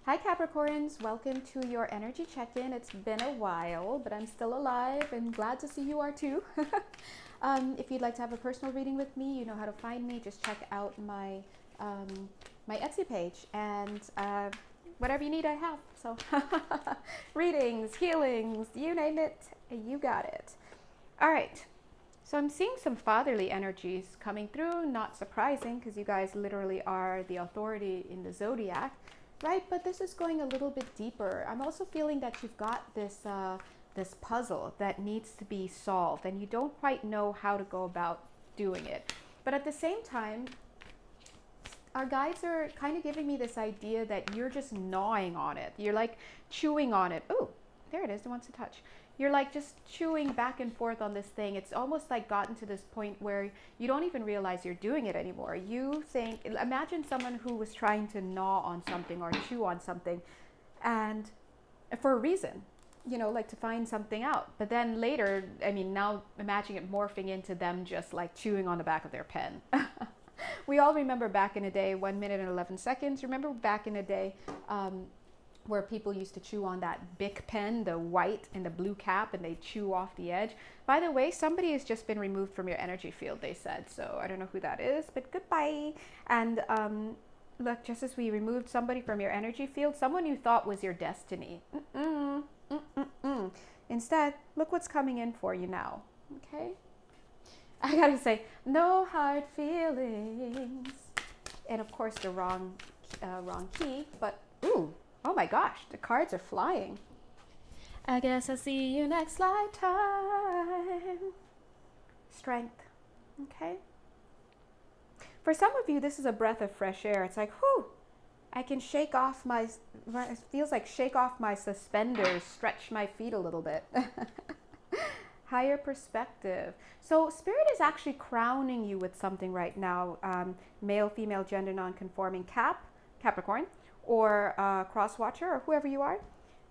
Hi Capricorns, welcome to your energy check-in. It's been a while, but I'm still alive and glad to see you are too. If you'd like to have a personal reading with me, you know how to find me. Just check out my my Etsy page and whatever you need, I have. So readings, healings, you name it, you got it. All right. So I'm seeing some fatherly energies coming through, not surprising because you guys literally are the authority in the zodiac, right? But this is going a little bit deeper. I'm also feeling that you've got this puzzle that needs to be solved and you don't quite know how to go about doing it. But at the same time, our guides are kind of giving me this idea that you're just gnawing on it. You're like chewing on it. Oh, there it is. It wants to touch. You're like just chewing back and forth on this thing. It's almost like gotten to this point where you don't even realize you're doing it anymore. You think, imagine someone who was trying to gnaw on something or chew on something and for a reason, you know, like to find something out. But then later, I mean, now imagine it morphing into them just like chewing on the back of their pen. We all remember back in the day, 1 minute and 11 seconds. Remember back in the day where people used to chew on that Bic pen, the white and the blue cap, and they chew off the edge. By the way, somebody has just been removed from your energy field, they said. So I don't know who that is, but goodbye. And look, just as we removed somebody from your energy field, someone you thought was your destiny. Instead, look what's coming in for you now, okay? I gotta say, no hard feelings. And of course the wrong key, but ooh, oh my gosh, the cards are flying. I guess I'll see you next lifetime. Strength, okay? For some of you, this is a breath of fresh air. It's like, whew, I can shake off my, it feels like shake off my suspenders, stretch my feet a little bit. Higher perspective. So spirit is actually crowning you with something right now. Male, female, gender non-conforming Capricorn, or cross watcher, or whoever you are.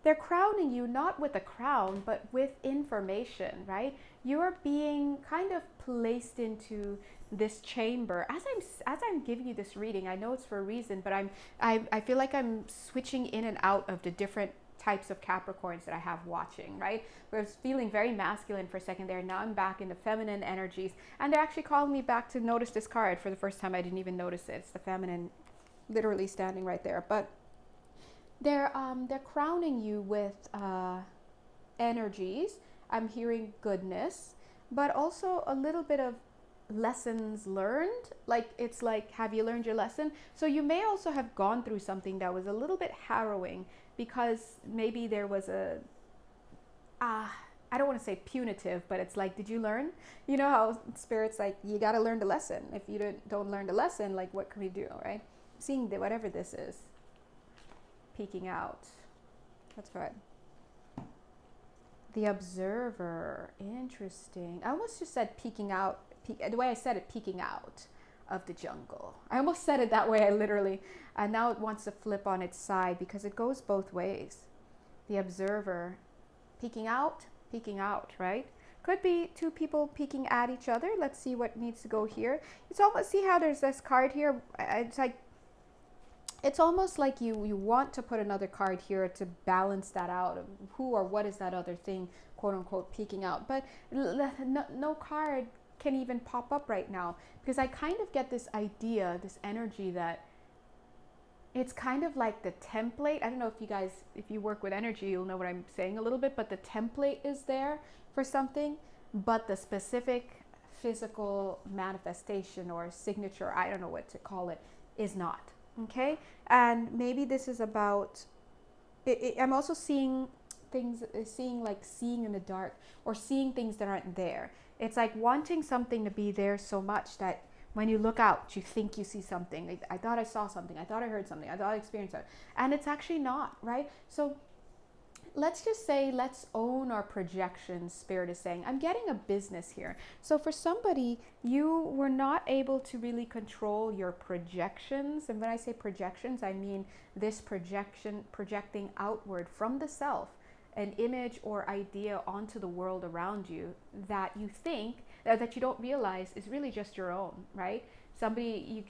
They're crowning you not with a crown, but with information, right? You're being kind of placed into this chamber. As I'm giving you this reading, I know it's for a reason, but I feel like I'm switching in and out of the different types of Capricorns that I have watching, right? Where I was feeling very masculine for a second there. Now I'm back in the feminine energies. And they're actually calling me back to notice this card for the first time. I didn't even notice it. It's the feminine literally standing right there. But they're crowning you with energies. I'm hearing goodness, but also a little bit of lessons learned. Like it's like, have you learned your lesson? So you may also have gone through something that was a little bit harrowing because maybe there was a I don't want to say punitive, but it's like, did you learn? You know how spirit's like, you got to learn the lesson. If you don't learn the lesson, like what can we do, right? Seeing whatever this is, peeking out. That's right. The observer, interesting. I almost just said peeking out. The way I said it, peeking out of the jungle. I almost said it that way, I literally, and now it wants to flip on its side because it goes both ways. The observer, peeking out, right? Could be two people peeking at each other. Let's see what needs to go here. It's almost, see how there's this card here? It's like, it's almost like you want to put another card here to balance that out of who or what is that other thing, quote unquote, peeking out. But no card can even pop up right now because I kind of get this idea, this energy that it's kind of like the template. I don't know if you guys, if you work with energy, you'll know what I'm saying a little bit, but the template is there for something, but the specific physical manifestation or signature, I don't know what to call it, is not. Okay? And maybe this is about, I'm also seeing things, seeing in the dark or seeing things that aren't there. It's like wanting something to be there so much that when you look out, you think you see something. Like, I thought I saw something. I thought I heard something. I thought I experienced it. And it's actually not, right? So let's just say, let's own our projections, Spirit is saying. I'm getting a business here. So for somebody, you were not able to really control your projections. And when I say projections, I mean this projection, projecting outward from the self, an image or idea onto the world around you that you think, that you don't realize is really just your own, right? Somebody, you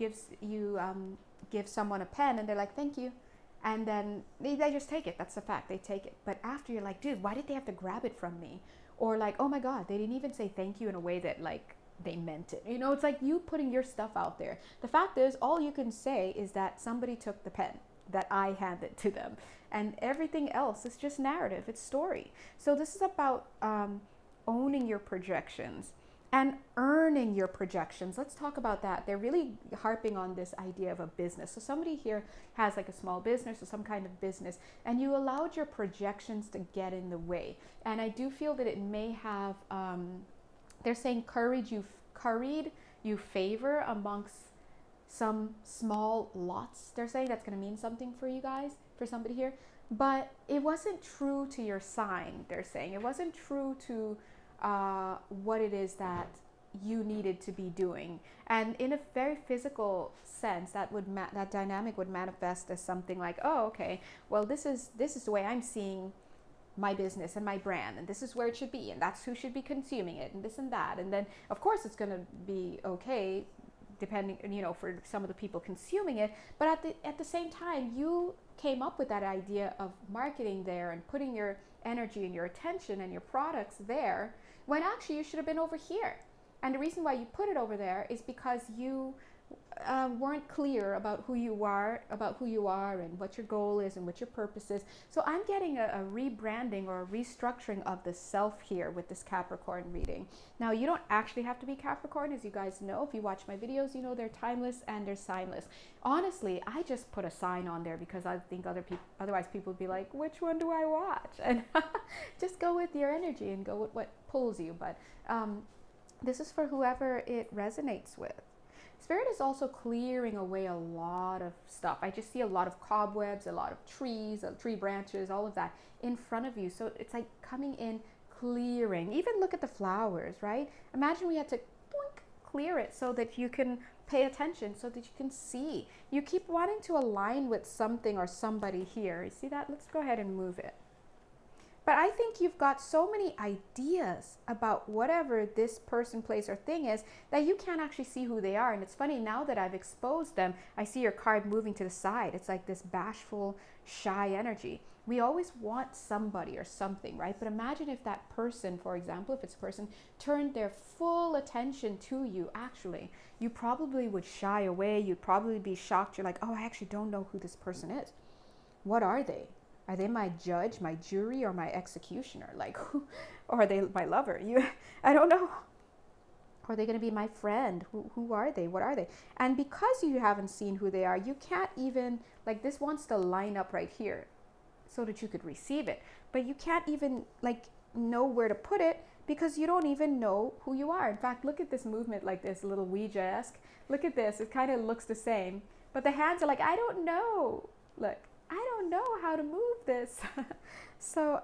give someone a pen and they're like, thank you. And then they just take it. That's a fact. They take it. But after, you're like, dude, why did they have to grab it from me? Or like, oh my God, they didn't even say thank you in a way that like they meant it. You know, it's like you putting your stuff out there. The fact is, all you can say is that somebody took the pen that I handed to them. And everything else is just narrative. It's story. So this is about owning your projections and earning your projections. Let's talk about that. They're really harping on this idea of a business. So somebody here has like a small business or some kind of business, and you allowed your projections to get in the way. And I do feel that it may have, they're saying curried you favor amongst some small lots. They're saying that's going to mean something for you guys, for somebody here. But it wasn't true to your sign, they're saying. It wasn't true to what it is that you needed to be doing. And in a very physical sense, that dynamic would manifest as something like, oh, okay, well, this is the way I'm seeing my business and my brand, and this is where it should be, and that's who should be consuming it, and this and that. And then of course it's going to be okay depending, you know, for some of the people consuming it. But at the same time, you came up with that idea of marketing there and putting your energy and your attention and your products there, when actually you should have been over here. And the reason why you put it over there is because you weren't clear about who you are and what your goal is and what your purpose is. So I'm getting a rebranding or a restructuring of the self here with this Capricorn reading. Now, you don't actually have to be Capricorn, as you guys know. If you watch my videos, you know they're timeless and they're signless. Honestly, I just put a sign on there because I think otherwise people would be like, which one do I watch? And just go with your energy and go with what pulls you. But this is for whoever it resonates with. Spirit is also clearing away a lot of stuff. I just see a lot of cobwebs, a lot of trees, tree branches, all of that in front of you. So it's like coming in, clearing. Even look at the flowers, right? Imagine we had to clear it so that you can pay attention, so that you can see. You keep wanting to align with something or somebody here. You see that? Let's go ahead and move it. But I think you've got so many ideas about whatever this person, place, or thing is that you can't actually see who they are. And it's funny, now that I've exposed them, I see your card moving to the side. It's like this bashful, shy energy. We always want somebody or something, right? But imagine if that person, for example, if it's a person, turned their full attention to you, actually. You probably would shy away. You'd probably be shocked. You're like, oh, I actually don't know who this person is. What are they? Are they my judge, my jury, or my executioner? Like, who, or are they my lover? I don't know. Or are they going to be my friend? Who are they? What are they? And because you haven't seen who they are, you can't even, like, this wants to line up right here so that you could receive it. But you can't even, like, know where to put it because you don't even know who you are. In fact, look at this movement, like this little Ouija-esque. Look at this. It kind of looks the same. But the hands are like, I don't know. Look. I don't know how to move this. So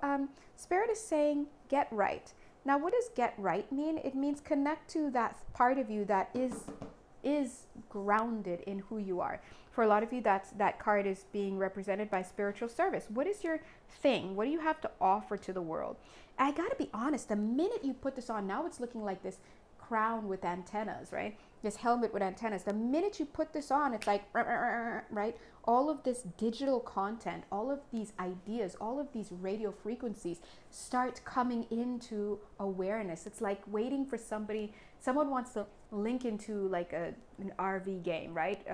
Spirit is saying, get right. Now, what does get right mean? It means connect to that part of you that is grounded in who you are. For a lot of you, that card is being represented by spiritual service. What is your thing? What do you have to offer to the world? I got to be honest, the minute you put this on, now it's looking like this crown with antennas, right? This helmet with antennas. The minute you put this on, it's like, right? All of this digital content, all of these ideas, all of these radio frequencies start coming into awareness. It's like waiting for someone wants to link into like an RV game, right?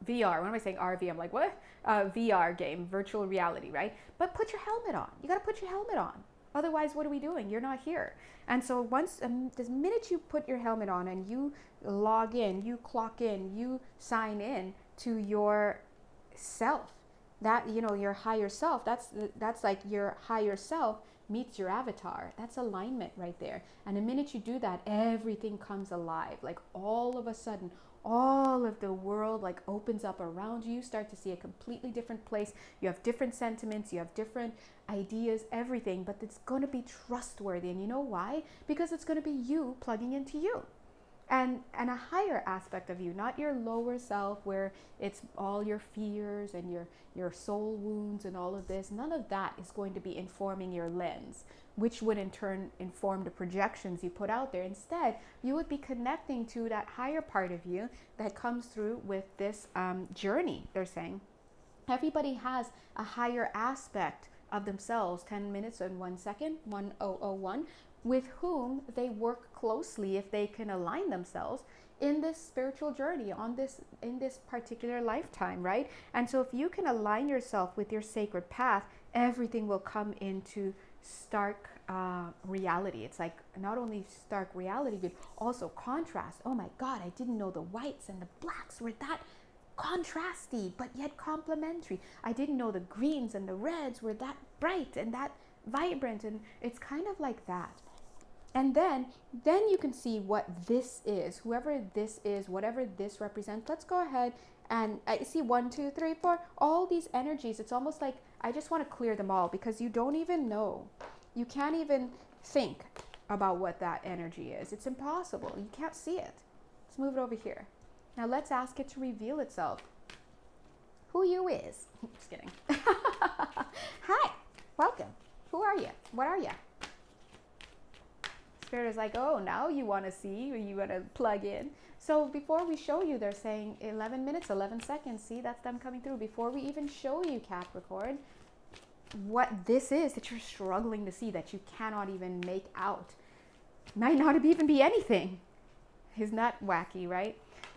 VR, when am I saying RV? I'm like, what? VR game, virtual reality, right? But put your helmet on. You got to put your helmet on. Otherwise, what are we doing? You're not here. And so the minute you put your helmet on and you log in, you clock in, you sign in to your self, that, you know, your higher self, that's like your higher self meets your avatar. That's alignment right there. And the minute you do that, everything comes alive. Like all of a sudden, all of the world like opens up around you. You start to see a completely different place. You have different sentiments, you have different ideas, everything, but it's going to be trustworthy. And you know why? Because it's going to be you plugging into you. And a higher aspect of you, not your lower self where it's all your fears and your soul wounds and all of this. None of that is going to be informing your lens, which would in turn inform the projections you put out there. Instead, you would be connecting to that higher part of you that comes through with this journey, they're saying. Everybody has a higher aspect of themselves, 10 minutes and 1 second, 1001, with whom they work closely if they can align themselves in this spiritual journey in this particular lifetime, right? And so if you can align yourself with your sacred path, everything will come into stark reality. It's like not only stark reality, but also contrast. Oh my God, I didn't know the whites and the blacks were that contrasty, but yet complementary. I didn't know the greens and the reds were that bright and that vibrant, and it's kind of like that. And then you can see what this is, whoever this is, whatever this represents. Let's go ahead and I see 1, 2, 3, 4, all these energies. It's almost like I just want to clear them all because you don't even know. You can't even think about what that energy is. It's impossible. You can't see it. Let's move it over here. Now let's ask it to reveal itself. Who you is. Just kidding. Hi, welcome. Who are you? What are you? Spirit is like, oh, now you want to see, or you want to plug in. So before we show you, they're saying 11 minutes, 11 seconds. See, that's them coming through. Before we even show you, Capricorn, what this is that you're struggling to see, that you cannot even make out, might not even be anything. Isn't that wacky, right?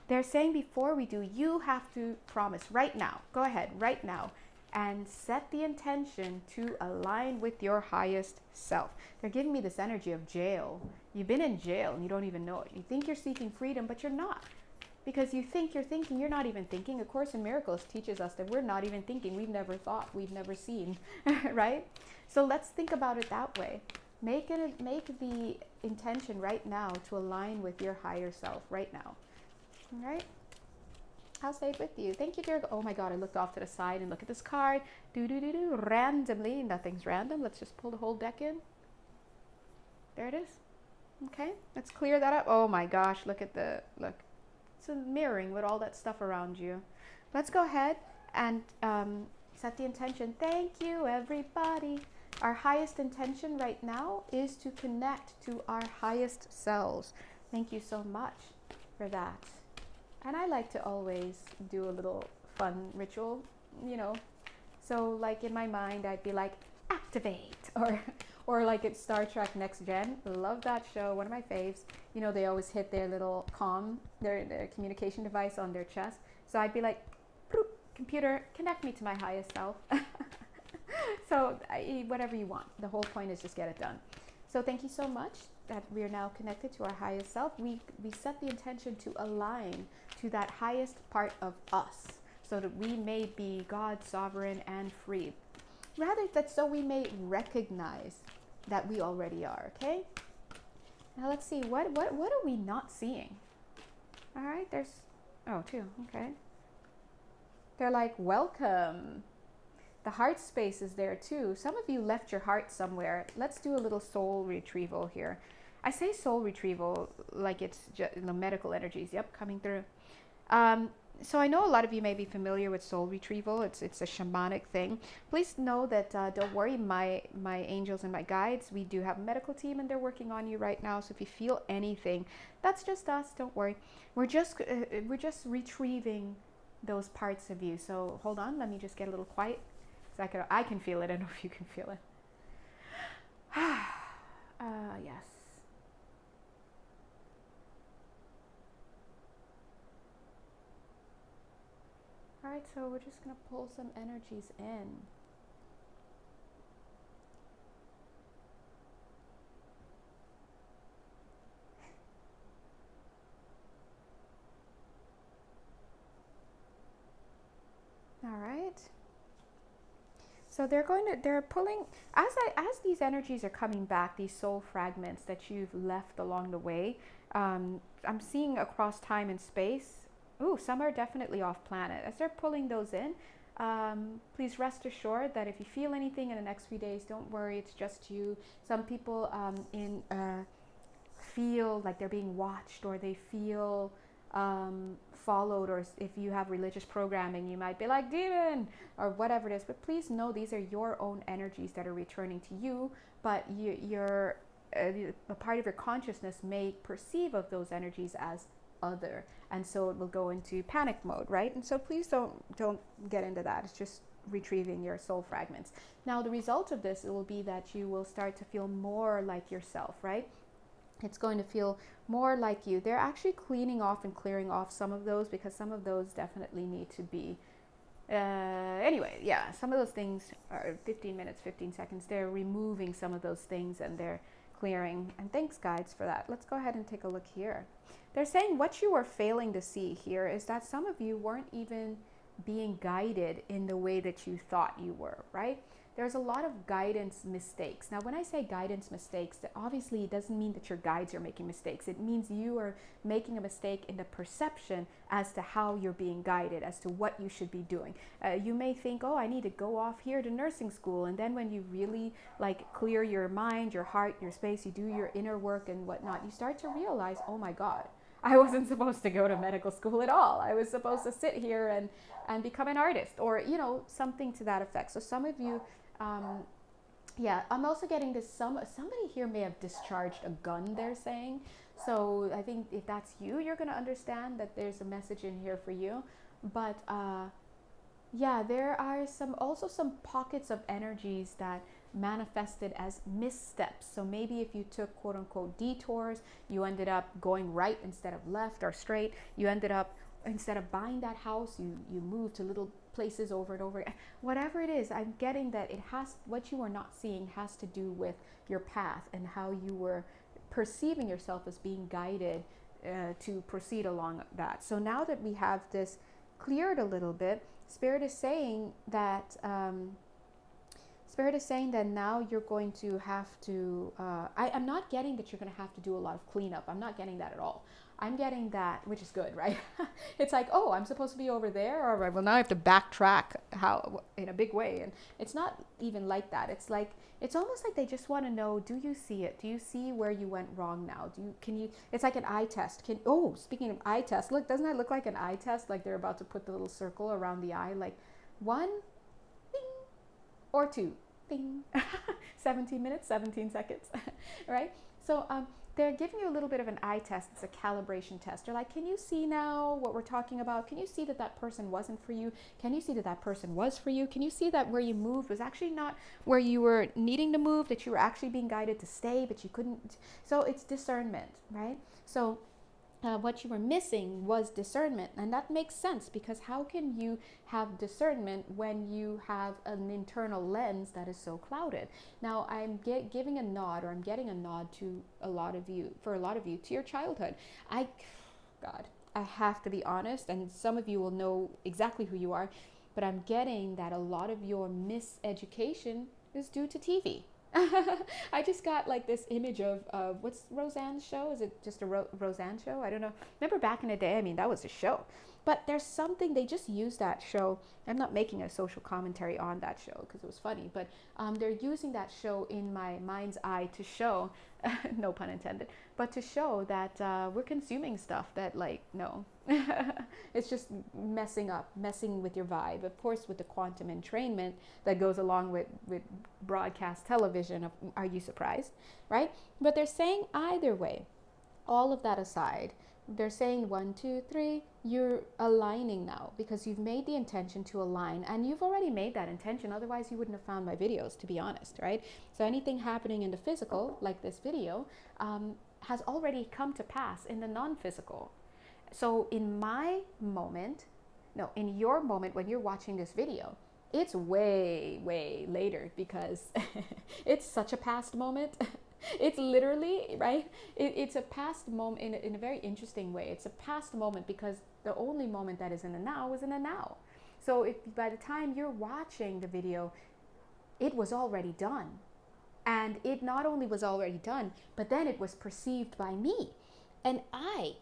They're saying before we do, you have to promise right now, go ahead, right now, and set the intention to align with your highest self. They're giving me this energy of jail. You've been in jail and you don't even know it. You think you're seeking freedom, but you're not. Because you think you're thinking, you're not even thinking. A Course in Miracles teaches us that we're not even thinking. We've never thought, we've never seen, right? So let's think about it that way. Make the intention right now to align with your higher self right now. All right? I'll say it with you. Thank you, dear. Oh my God, I looked off to the side and look at this card. Randomly. Nothing's random. Let's just pull the whole deck in. There it is. Okay, let's clear that up. Oh my gosh, look. It's a mirroring with all that stuff around you. Let's go ahead and set the intention. Thank you, everybody. Our highest intention right now is to connect to our highest selves. Thank you so much for that. And I like to always do a little fun ritual, So like in my mind, I'd be like, activate, or like it's Star Trek Next Gen. Love that show, one of my faves. They always hit their little their communication device on their chest. So I'd be like, computer, connect me to my highest self. So whatever you want. The whole point is just get it done. So thank you so much that we are now connected to our highest self. We set the intention to align to that highest part of us so that we may be God, sovereign, and free. Rather, that so we may recognize that we already are, okay? Now let's see, what are we not seeing? All right, there's, two, okay. They're like, welcome. The heart space is there too. Some of you left your heart somewhere. Let's do a little soul retrieval here. I say soul retrieval like it's just the medical energies. Yep, coming through. So I know a lot of you may be familiar with soul retrieval. It's a shamanic thing. Please know that don't worry, my angels and my guides, we do have a medical team and they're working on you right now. So if you feel anything, that's just us. Don't worry. We're just retrieving those parts of you. So hold on, let me just get a little quiet. So I can feel it. I don't know if you can feel it. Yes. All right, so we're just going to pull some energies in. All right. So they're pulling, as these energies are coming back, these soul fragments that you've left along the way, I'm seeing across time and space. Ooh, some are definitely off planet. As they're pulling those in, please rest assured that if you feel anything in the next few days, don't worry, it's just you. Some people feel like they're being watched, or they feel followed, or if you have religious programming, you might be like demon or whatever it is. But please know these are your own energies that are returning to you, but you're a part of your consciousness may perceive of those energies as other. And so it will go into panic mode, right? And so please don't get into that. It's just retrieving your soul fragments. Now, the result of this, it will be that you will start to feel more like yourself, right? It's going to feel more like you. They're actually cleaning off and clearing off some of those, because some of those definitely need to be anyway, yeah, some of those things are 15 minutes, 15 seconds. They're removing some of those things and they're clearing. And thanks, guides, for that. Let's go ahead and take a look here. They're saying what you are failing to see here is that some of you weren't even being guided in the way that you thought you were, right? There's a lot of guidance mistakes. Now, when I say guidance mistakes, that obviously it doesn't mean that your guides are making mistakes. It means you are making a mistake in the perception as to how you're being guided, as to what you should be doing. You may think, oh, I need to go off here to nursing school. And then when you really like clear your mind, your heart, your space, you do your inner work and whatnot, you start to realize, oh my God, I wasn't supposed to go to medical school at all. I was supposed to sit here and become an artist, or, you know, something to that effect. So some of you, yeah, I'm also getting this, somebody here may have discharged a gun, they're saying. So I think if that's you, you're going to understand that there's a message in here for you. But yeah, there are also some pockets of energies that manifested as missteps. So maybe if you took quote unquote detours, you ended up going right instead of left, or straight. You ended up, instead of buying that house, you moved to little places over and over again. Whatever it is, I'm getting that it has, what you are not seeing has to do with your path and how you were perceiving yourself as being guided to proceed along that. So now that we have this cleared a little bit, Spirit is saying that now you're going to have to, I'm not getting that you're going to have to do a lot of cleanup. I'm not getting that at all. I'm getting that, which is good, right? It's like, oh, I'm supposed to be over there. All right, well, now I have to backtrack in a big way. And it's not even like that. It's like, it's almost like they just want to know, do you see it? Do you see where you went wrong now? It's like an eye test. Speaking of eye test, look, doesn't that look like an eye test? Like they're about to put the little circle around the eye, like 1, ding, or 2, ding, 17 minutes, 17 seconds, right? So, they're giving you a little bit of an eye test. It's a calibration test. They're like, can you see now what we're talking about? Can you see that that person wasn't for you? Can you see that that person was for you? Can you see that where you moved was actually not where you were needing to move, that you were actually being guided to stay, but you couldn't? So it's discernment, right? So what you were missing was discernment. And that makes sense, because how can you have discernment when you have an internal lens that is so clouded? Now, I'm giving a nod, or I'm getting a nod to a lot of you, to your childhood. God, I have to be honest, and some of you will know exactly who you are, but I'm getting that a lot of your miseducation is due to TV. I just got like this image of what's Roseanne's show? Is it just a Roseanne show? I don't know. Remember back in the day, I mean, that was a show. But there's something, they just used that show. I'm not making a social commentary on that show because it was funny, but they're using that show in my mind's eye to show, no pun intended, but to show that we're consuming stuff that, like, no. It's just messing with your vibe. Of course, with the quantum entrainment that goes along with broadcast television. Are you surprised? Right? But they're saying either way, all of that aside, they're saying 1, 2, 3, you're aligning now, because you've made the intention to align, and you've already made that intention. Otherwise, you wouldn't have found my videos, to be honest, right? So anything happening in the physical, like this video, has already come to pass in the non-physical. So in your moment when you're watching this video, it's way, way later, because it's such a past moment. It's literally, right? It's a past moment in a very interesting way. It's a past moment because the only moment that is in the now is in the now. So if by the time you're watching the video, it was already done. And it not only was already done, but then it was perceived by me. And I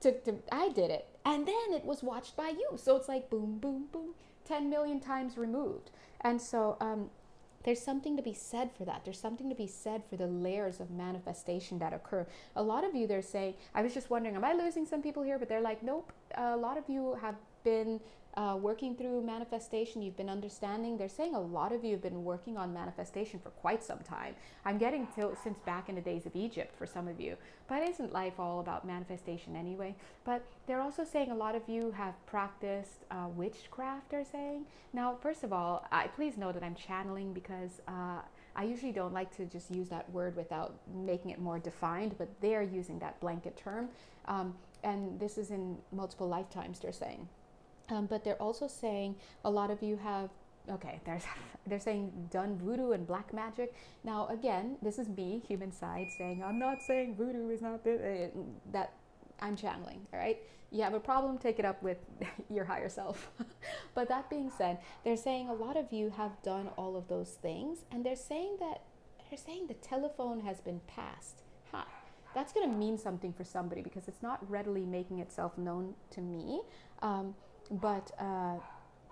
did it. And then it was watched by you. So it's like boom, boom, boom, 10 million times removed. And so there's something to be said for that. There's something to be said for the layers of manifestation that occur. A lot of you, they're saying, I was just wondering, am I losing some people here? But they're like, nope. A lot of you have been working through manifestation. You've been understanding. They're saying a lot of you have been working on manifestation for quite some time. I'm getting to since back in the days of Egypt for some of you. But isn't life all about manifestation anyway? But they're also saying a lot of you have practiced witchcraft, they're saying. Now, first of all, please know that I'm channeling because I usually don't like to just use that word without making it more defined, but they're using that blanket term. And this is in multiple lifetimes, they're saying. But they're also saying a lot of you have, okay, they're saying done voodoo and black magic. Now, again, this is me, human side, saying, I'm not saying voodoo is not this, that I'm channeling, all right? You have a problem, take it up with your higher self. But that being said, they're saying a lot of you have done all of those things, and they're saying the telephone has been passed. Huh. That's going to mean something for somebody because it's not readily making itself known to me. But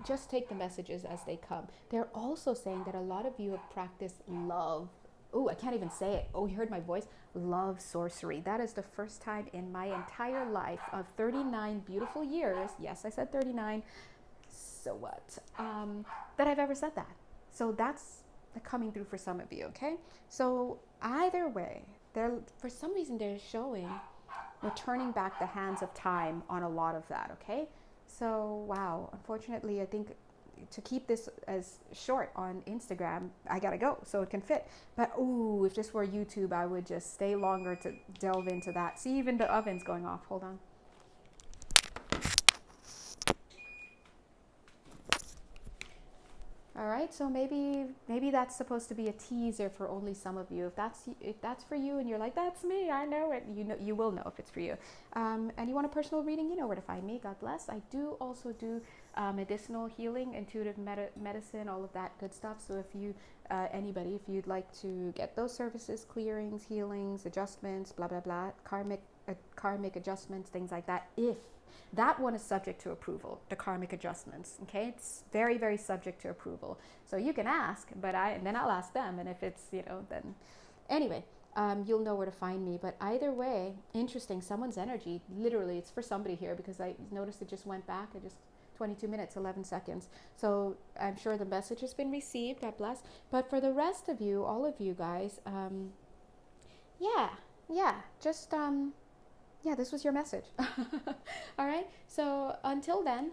just take the messages as they come. They're also saying that a lot of you have practiced love. Oh, I can't even say it. Oh, you heard my voice? Love sorcery. That is the first time in my entire life of 39 beautiful years. Yes, I said 39. So what? That I've ever said that. So that's coming through for some of you, okay? So either way, for some reason they're showing we're turning back the hands of time on a lot of that, okay? So, wow, unfortunately, I think to keep this as short on Instagram, I gotta go so it can fit. But, ooh, if this were YouTube, I would just stay longer to delve into that. See, even the oven's going off. Hold on. All right, so maybe that's supposed to be a teaser for only some of you. If that's for you, and you're like, that's me, I know it. You will know if it's for you. And you want a personal reading, you know where to find me. God bless. I do also do medicinal healing, intuitive medicine, all of that good stuff. So if you if you'd like to get those services, clearings, healings, adjustments, blah blah blah, karmic adjustments, things like that, if that one is subject to approval, the karmic adjustments, okay? It's very, very subject to approval. So you can ask, and then I'll ask them. And if it's, then anyway, you'll know where to find me. But either way, interesting, someone's energy, literally, it's for somebody here because I noticed it just went back. 22 minutes, 11 seconds. So I'm sure the message has been received. God bless. But for the rest of you, all of you guys, this was your message. All right. So until then,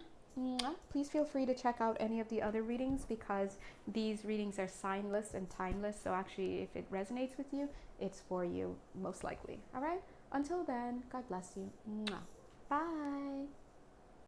please feel free to check out any of the other readings because these readings are signless and timeless. So actually, if it resonates with you, it's for you, most likely. All right. Until then, God bless you. Bye.